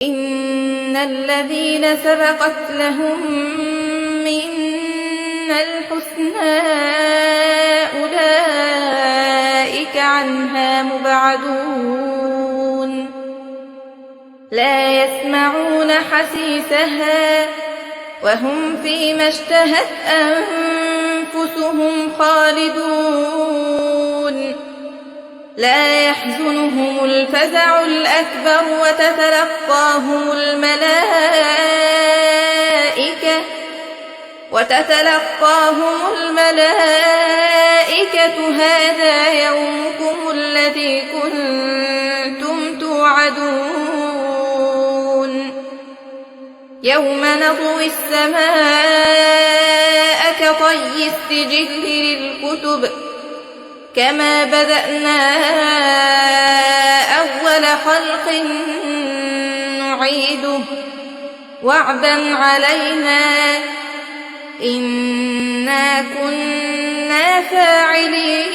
إن الذين سبقت لهم منا الحسنى أولئك عنها مبعدون لا يسمعون حسيسها وهم فيما اشتهت أنفسهم خالدون لا يحزنهم الفزع الأكبر وتتلقاهم الملائكة هذا يومكم الذي كنتم توعدون يوم نطوي السماء كطي السجل للكتب كما بدأنا أول خلق نعيده وعدا علينا إنا كنا فاعلين